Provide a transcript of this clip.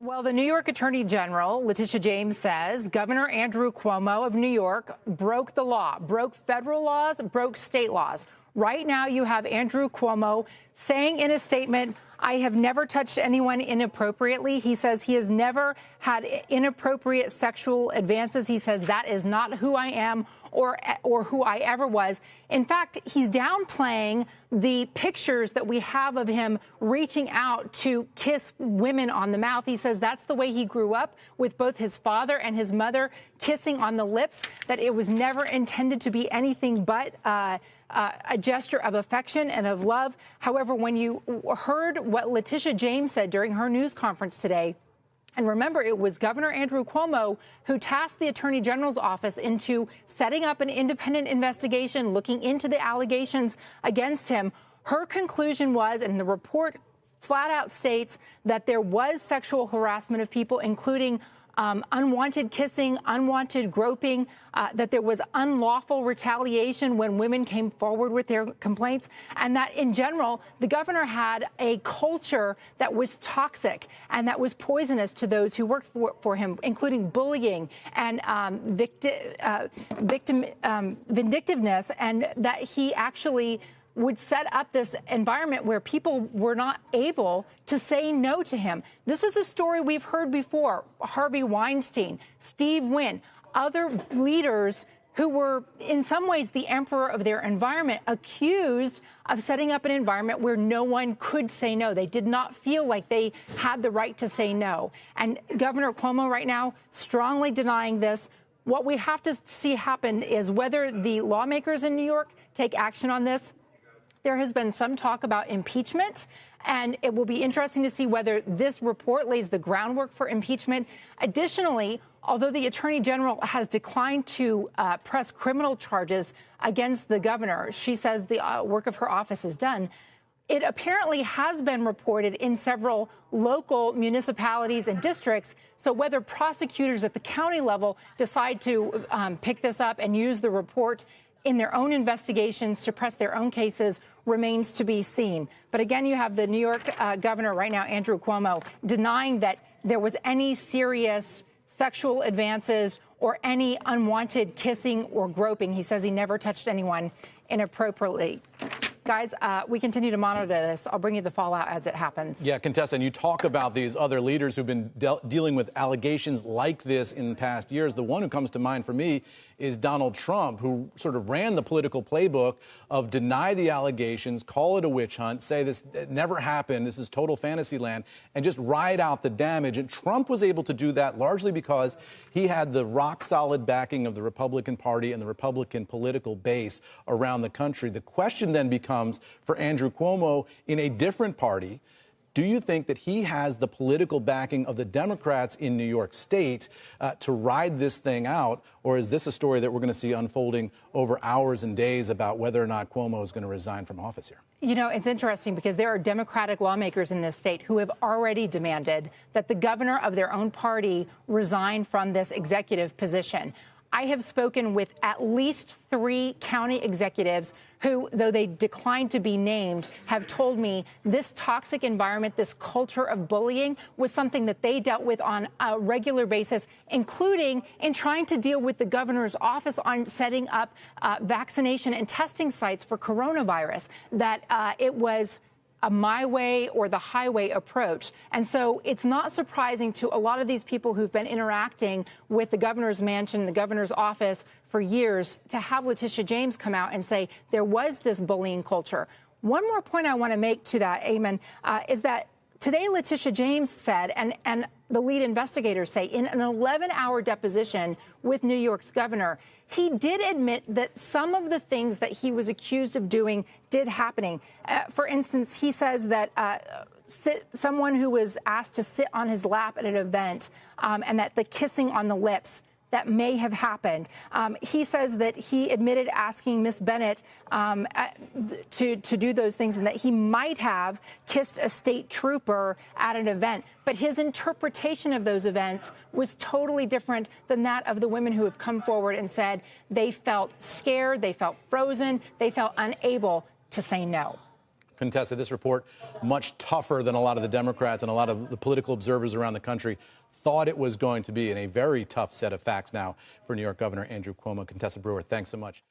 Well, the New York Attorney General, Letitia James, says Governor Andrew Cuomo of New York broke the law, broke federal laws, broke state laws. Right now, you have Andrew Cuomo saying in a statement, I have never touched anyone inappropriately. He says he has never had inappropriate sexual advances. He says that is not who I am or who I ever was. In fact, he's downplaying the pictures that we have of him reaching out to kiss women on the mouth. He says that's the way he grew up, with both his father and his mother kissing on the lips, that it was never intended to be anything but a gesture of affection and of love. However, when you heard what Letitia James said during her news conference today, and remember, it was Governor Andrew Cuomo who tasked the Attorney General's office into setting up an independent investigation, looking into the allegations against him. Her conclusion was, and the report flat out states, that there was sexual harassment of people, including unwanted kissing, unwanted groping, that there was unlawful retaliation when women came forward with their complaints, and that in general, the governor had a culture that was toxic and that was poisonous to those who worked for him, including bullying and vindictiveness, and that he actually would set up this environment where people were not able to say no to him. This is a story we've heard before. Harvey Weinstein, Steve Wynn, other leaders who were in some ways the emperor of their environment, accused of setting up an environment where no one could say no. They did not feel like they had the right to say no. And Governor Cuomo right now strongly denying this. What we have to see happen is whether the lawmakers in New York take action on this. There has been some talk about impeachment, and it will be interesting to see whether this report lays the groundwork for impeachment. Additionally, although the Attorney General has declined to press criminal charges against the governor, she says the work of her office is done. It apparently has been reported in several local municipalities and districts. So whether prosecutors at the county level decide to pick this up and use the report in their own investigations to press their own cases remains to be seen. But again, you have the New York governor right now, Andrew Cuomo, denying that there was any serious sexual advances or any unwanted kissing or groping. He says he never touched anyone inappropriately. Guys, we continue to monitor this. I'll bring you the fallout as it happens. Yeah, Contessa, and you talk about these other leaders who've been dealing with allegations like this in past years. The one who comes to mind for me is Donald Trump, who sort of ran the political playbook of deny the allegations, call it a witch hunt, say this never happened, this is total fantasy land, and just ride out the damage. And Trump was able to do that largely because he had the rock-solid backing of the Republican Party and the Republican political base around the country. The question then becomes, for Andrew Cuomo in a different party, do you think that he has the political backing of the Democrats in New York State to ride this thing out? Or is this a story that we're going to see unfolding over hours and days about whether or not Cuomo is going to resign from office here? You know, it's interesting because there are Democratic lawmakers in this state who have already demanded that the governor of their own party resign from this executive position. I have spoken with at least 3 county executives who, though they declined to be named, have told me this toxic environment, this culture of bullying, was something that they dealt with on a regular basis, including in trying to deal with the governor's office on setting up vaccination and testing sites for coronavirus, that it was a my way or the highway approach. And so it's not surprising to a lot of these people who've been interacting with the governor's mansion, the governor's office for years, to have Letitia James come out and say there was this bullying culture. One more point I want to make to that, Eamon, is that today Letitia James said, and the lead investigators say, in an 11-hour deposition with New York's governor, he did admit that some of the things that he was accused of doing did happening. For instance, he says that someone who was asked to sit on his lap at an event and that the kissing on the lips that may have happened. He says that he admitted asking Miss Bennett to do those things and that he might have kissed a state trooper at an event. But his interpretation of those events was totally different than that of the women who have come forward and said they felt scared, they felt frozen, they felt unable to say no. Contessa, this report much tougher than a lot of the Democrats and a lot of the political observers around the country thought it was going to be, and a very tough set of facts now for New York Governor Andrew Cuomo. Contessa Brewer, thanks so much.